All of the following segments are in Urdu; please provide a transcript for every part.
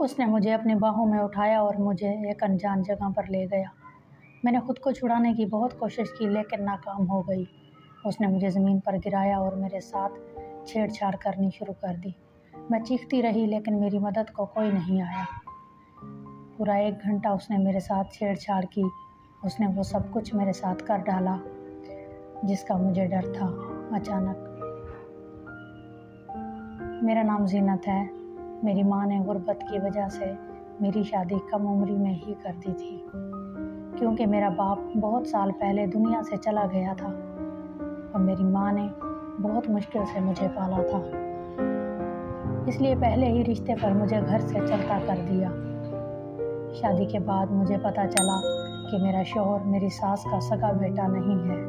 اس نے مجھے اپنی باہوں میں اٹھایا اور مجھے ایک انجان جگہ پر لے گیا۔ میں نے خود کو چھڑانے کی بہت کوشش کی لیکن ناکام ہو گئی۔ اس نے مجھے زمین پر گرایا اور میرے ساتھ چھیڑ چھاڑ کرنی شروع کر دی۔ میں چیختی رہی لیکن میری مدد کو کوئی نہیں آیا۔ پورا 1 گھنٹہ اس نے میرے ساتھ چھیڑ چھاڑ کی۔ اس نے وہ سب کچھ میرے ساتھ کر ڈالا جس کا مجھے ڈر تھا۔ اچانک میرا نام زینت ہے۔ میری ماں نے غربت کی وجہ سے میری شادی کم عمری میں ہی کر دی تھی کیونکہ میرا باپ بہت سال پہلے دنیا سے چلا گیا تھا اور میری ماں نے بہت مشکل سے مجھے پالا تھا، اس لیے پہلے ہی رشتے پر مجھے گھر سے چلتا کر دیا۔ شادی کے بعد مجھے پتہ چلا کہ میرا شوہر میری ساس کا سگا بیٹا نہیں ہے۔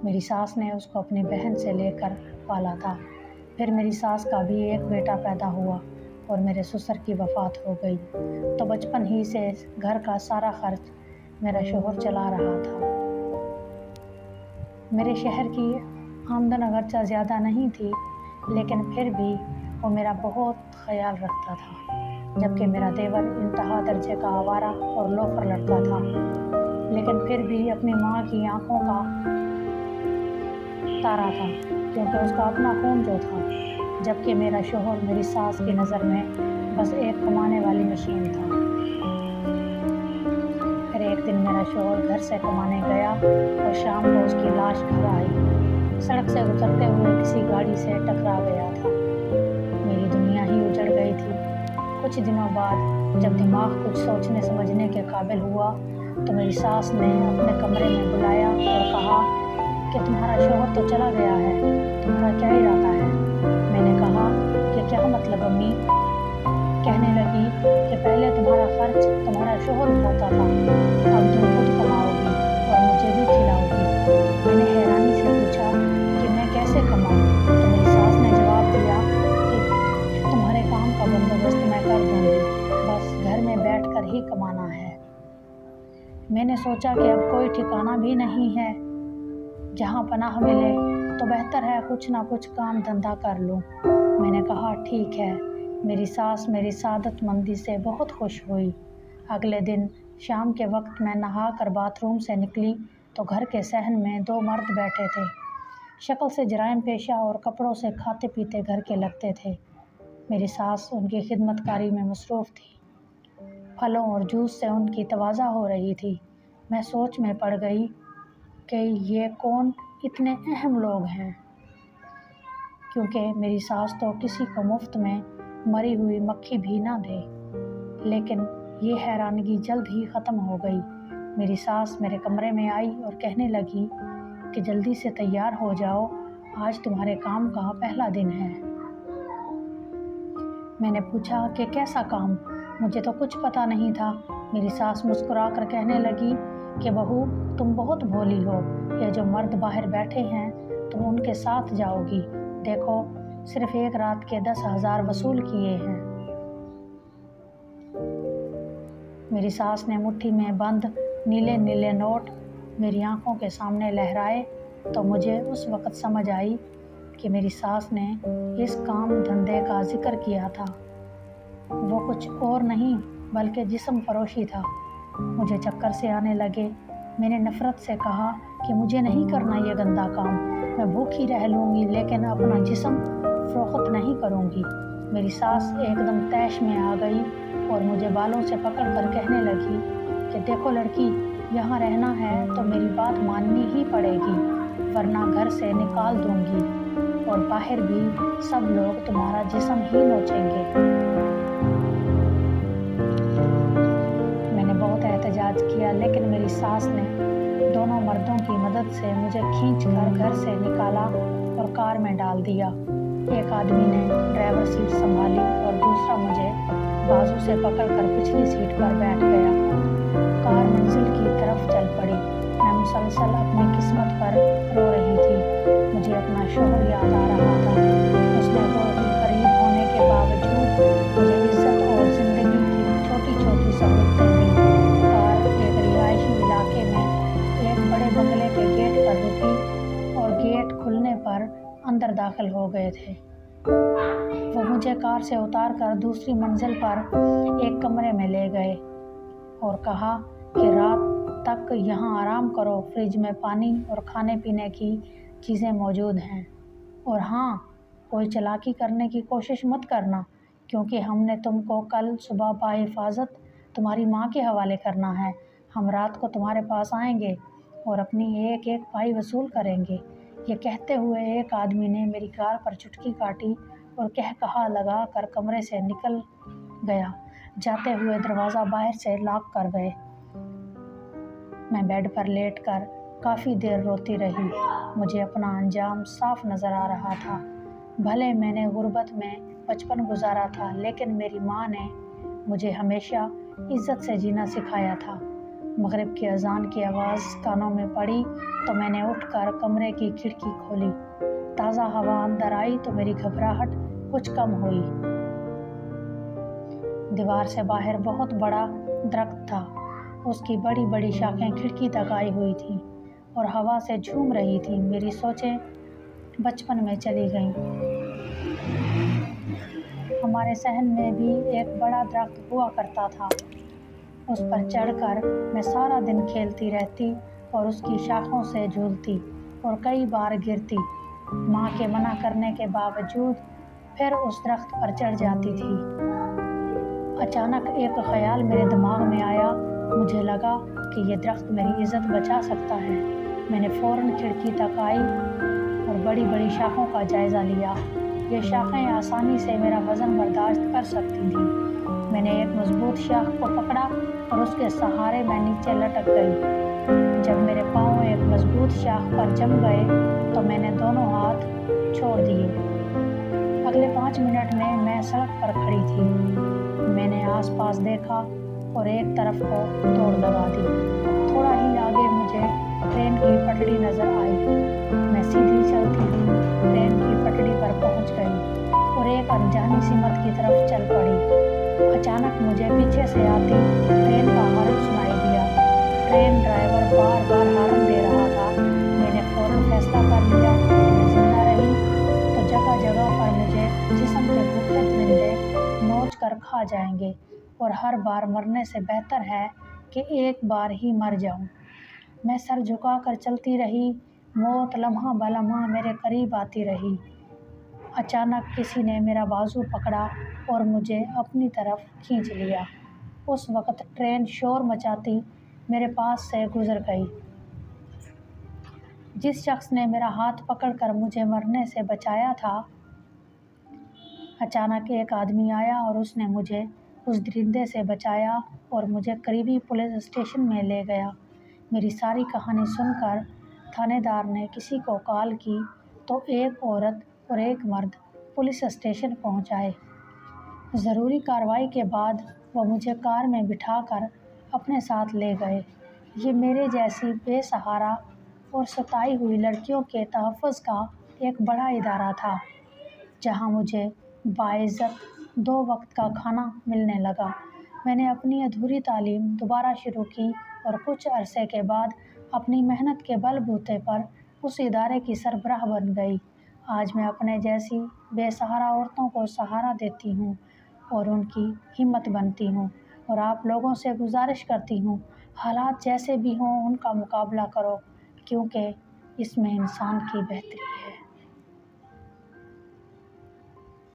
میری ساس نے اس کو اپنی بہن سے لے کر پالا تھا۔ پھر میری ساس کا بھی ایک بیٹا پیدا ہوا اور میرے سسر کی وفات ہو گئی تو بچپن ہی سے گھر کا سارا خرچ میرا شوہر چلا رہا تھا۔ میرے شوہر کی آمدن اگرچہ زیادہ نہیں تھی لیکن پھر بھی وہ میرا بہت خیال رکھتا تھا، جبکہ میرا دیور انتہا درجے کا آوارہ اور لوفر لڑکا تھا، لیکن پھر بھی اپنی ماں کی آنکھوں کا تارا تھا کیونکہ اس کا اپنا خون جو تھا، جبکہ میرا شوہر میری ساس کی نظر میں بس ایک کمانے والی مشین تھا۔ پھر ایک دن میرا شوہر گھر سے کمانے گیا اور شام کو اس کی لاش گھر آئی۔ سڑک سے گزرتے ہوئے کسی گاڑی سے ٹکرا گیا تھا۔ میری دنیا ہی اجڑ گئی تھی۔ کچھ دنوں بعد جب دماغ کچھ سوچنے سمجھنے کے قابل ہوا تو میری ساس نے اپنے کمرے میں بلایا اور کہا کہ تمہارا شوہر تو چلا گیا ہے، تمہارا کیا ارادہ ہے؟ میں نے کہا کہ کیا مطلب امی؟ کہنے لگی کہ پہلے تمہارا خرچ تمہارا شوہر اٹھاتا تھا، اب تم خود کماؤ گی اور مجھے بھی کھلاؤ گی۔ میں نے حیرانی سے پوچھا کہ میں کیسے کماؤں؟ تو میری ساس نے جواب دیا کہ تمہارے کام کا بندوبست میں کر دوں گی، بس گھر میں بیٹھ کر ہی کمانا ہے۔ میں نے سوچا کہ اب کوئی ٹھکانہ بھی نہیں ہے جہاں پناہ ملے تو بہتر ہے کچھ نہ کچھ کام دھندا کر لوں۔ میں نے کہا ٹھیک ہے۔ میری ساس میری سعادت مندی سے بہت خوش ہوئی۔ اگلے دن شام کے وقت میں نہا کر باتھ روم سے نکلی تو گھر کے صحن میں 2 مرد بیٹھے تھے، شکل سے جرائم پیشہ اور کپڑوں سے کھاتے پیتے گھر کے لگتے تھے۔ میری ساس ان کی خدمت کاری میں مصروف تھی۔ پھلوں اور جوس سے ان کی تواضع ہو رہی تھی۔ میں سوچ میں پڑ گئی کہ یہ کون اتنے اہم لوگ ہیں، کیونکہ میری ساس تو کسی کو مفت میں مری ہوئی مکھی بھی نہ دے۔ لیکن یہ حیرانگی جلد ہی ختم ہو گئی۔ میری ساس میرے کمرے میں آئی اور کہنے لگی کہ جلدی سے تیار ہو جاؤ، آج تمہارے کام کا پہلا دن ہے۔ میں نے پوچھا کہ کیسا کام؟ مجھے تو کچھ پتہ نہیں تھا۔ میری ساس مسکرا کر کہنے لگی کہ بہو تم بہت بھولی ہو، یہ جو مرد باہر بیٹھے ہیں تم ان کے ساتھ جاؤ گی، دیکھو صرف 1 رات کے 10,000 وصول کیے ہیں۔ میری ساس نے مٹھی میں بند نیلے نیلے نوٹ میری آنکھوں کے سامنے لہرائے تو مجھے اس وقت سمجھ آئی کہ میری ساس نے اس کام دھندے کا ذکر کیا تھا۔ وہ کچھ اور نہیں بلکہ جسم فروشی تھا۔ مجھے چکر سے آنے لگے۔ میں نے نفرت سے کہا کہ مجھے نہیں کرنا یہ گندا کام، میں بھوکھی رہ لوں گی لیکن اپنا جسم فروخت نہیں کروں گی۔ میری ساس ایک دم طیش میں آ گئی اور مجھے بالوں سے پکڑ کر کہنے لگی کہ دیکھو لڑکی، یہاں رہنا ہے تو میری بات ماننی ہی پڑے گی ورنہ گھر سے نکال دوں گی اور باہر بھی سب لوگ تمہارا جسم ہی نوچیں گے۔ میں نے بہت احتجاج کیا لیکن میری ساس نے دونوں مردوں کی مدد سے مجھے کھینچ کر گھر سے نکالا اور کار میں ڈال دیا۔ ایک آدمی نے ڈرائیور سیٹ سنبھالی اور دوسرا مجھے بازو سے پکڑ کر پچھلی سیٹ پر بیٹھ گیا۔ کار منزل کی طرف چل پڑی۔ میں مسلسل اپنی قسمت پر رو رہی تھی۔ مجھے اپنا شوہر یاد آ رہا تھا۔ اس نے بہت قریب ہونے کے باوجود مجھے عزت اور زندگی کی چھوٹی چھوٹی سہولتیں دیں۔ کار ایک رہائشی علاقے میں ایک بڑے بنگلے کے گیٹ پر رکی اور گیٹ کھلنے پر اندر داخل ہو گئے تھے۔ وہ مجھے کار سے اتار کر دوسری منزل پر ایک کمرے میں لے گئے اور کہا کہ رات تک یہاں آرام کرو، فریج میں پانی اور کھانے پینے کی چیزیں موجود ہیں، اور ہاں، کوئی چالاکی کرنے کی کوشش مت کرنا، کیونکہ ہم نے تم کو کل صبح بحفاظت تمہاری ماں کے حوالے کرنا ہے۔ ہم رات کو تمہارے پاس آئیں گے اور اپنی ایک ایک پائی وصول کریں گے۔ یہ کہتے ہوئے ایک آدمی نے میری کار پر چٹکی کاٹی اور کہا لگا کر کمرے سے نکل گیا۔ جاتے ہوئے دروازہ باہر سے لاک کر گئے۔ میں بیڈ پر لیٹ کر کافی دیر روتی رہی۔ مجھے اپنا انجام صاف نظر آ رہا تھا۔ بھلے میں نے غربت میں بچپن گزارا تھا، لیکن میری ماں نے مجھے ہمیشہ عزت سے جینا سکھایا تھا۔ مغرب کی اذان کی آواز کانوں میں پڑی تو میں نے اٹھ کر کمرے کی کھڑکی کھولی۔ تازہ ہوا اندر آئی تو میری گھبراہٹ کچھ کم ہوئی۔ دیوار سے باہر بہت بڑا درخت تھا۔ اس کی بڑی بڑی شاخیں کھڑکی تک آئی ہوئی تھیں اور ہوا سے جھوم رہی تھیں۔ میری سوچیں بچپن میں چلی گئیں۔ ہمارے صحن میں بھی ایک بڑا درخت ہوا کرتا تھا۔ اس پر چڑھ کر میں سارا دن کھیلتی رہتی اور اس کی شاخوں سے جھولتی اور کئی بار گرتی۔ ماں کے منع کرنے کے باوجود پھر اس درخت پر چڑھ جاتی تھی۔ اچانک ایک خیال میرے دماغ میں آیا۔ مجھے لگا کہ یہ درخت میری عزت بچا سکتا ہے۔ میں نے فوراً کھڑکی تک آئی اور بڑی بڑی شاخوں کا جائزہ لیا۔ یہ شاخیں آسانی سے میرا وزن برداشت کر سکتی تھیں۔ میں نے ایک مضبوط شاخ کو پکڑا اور اس کے سہارے میں نیچے لٹک گئی۔ جب میرے پاؤں ایک مضبوط شاخ پر جم گئے تو میں نے دونوں ہاتھ چھوڑ دیے۔ اگلے 5 منٹ میں سڑک پر کھڑی تھی۔ میں نے آس پاس دیکھا اور ایک طرف کو دوڑ لگا دی۔ تھوڑا ہی آگے مجھے ٹرین کی پٹڑی نظر آئی۔ میں سیدھی چلتی ہوئی ٹرین کی پٹڑی پر پہنچ گئی اور ایک انجانی سمت کی طرف چل پڑی۔ اچانک مجھے پیچھے سے آتی ٹرین کا ہارن سنائی دیا۔ ٹرین ڈرائیور بار بار ہارن دے رہا تھا۔ میں نے فوراً فیصلہ کر لیا کہ میں زندہ رہی تو جگہ جگہ پر مجھے جسم کے بھوکے درندے نوچ کر کھا جائیں گے، اور ہر بار مرنے سے بہتر ہے کہ ایک بار ہی مر جاؤں۔ میں سر جھکا کر چلتی رہی۔ موت لمحہ بلمحہ میرے قریب آتی رہی۔ اچانک کسی نے میرا بازو پکڑا اور مجھے اپنی طرف کھینچ لیا۔ اس وقت ٹرین شور مچاتی میرے پاس سے گزر گئی۔ جس شخص نے میرا ہاتھ پکڑ کر مجھے مرنے سے بچایا تھا، اچانک ایک آدمی آیا اور اس نے مجھے اس درندے سے بچایا اور مجھے قریبی پولیس اسٹیشن میں لے گیا۔ میری ساری کہانی سن کر تھانے دار نے کسی کو کال کی تو ایک عورت اور ایک مرد پولیس اسٹیشن پہنچ آئے۔ ضروری کارروائی کے بعد وہ مجھے کار میں بٹھا کر اپنے ساتھ لے گئے۔ یہ میرے جیسی بے سہارا اور ستائی ہوئی لڑکیوں کے تحفظ کا ایک بڑا ادارہ تھا، جہاں مجھے باعزت 2 وقت کا کھانا ملنے لگا۔ میں نے اپنی ادھوری تعلیم دوبارہ شروع کی اور کچھ عرصے کے بعد اپنی محنت کے بل بوتے پر اس ادارے کی سربراہ بن گئی۔ آج میں اپنے جیسی بے سہارا عورتوں کو سہارا دیتی ہوں اور ان کی ہمت بنتی ہوں، اور آپ لوگوں سے گزارش کرتی ہوں، حالات جیسے بھی ہوں ان کا مقابلہ کرو، کیونکہ اس میں انسان کی بہتری ہے۔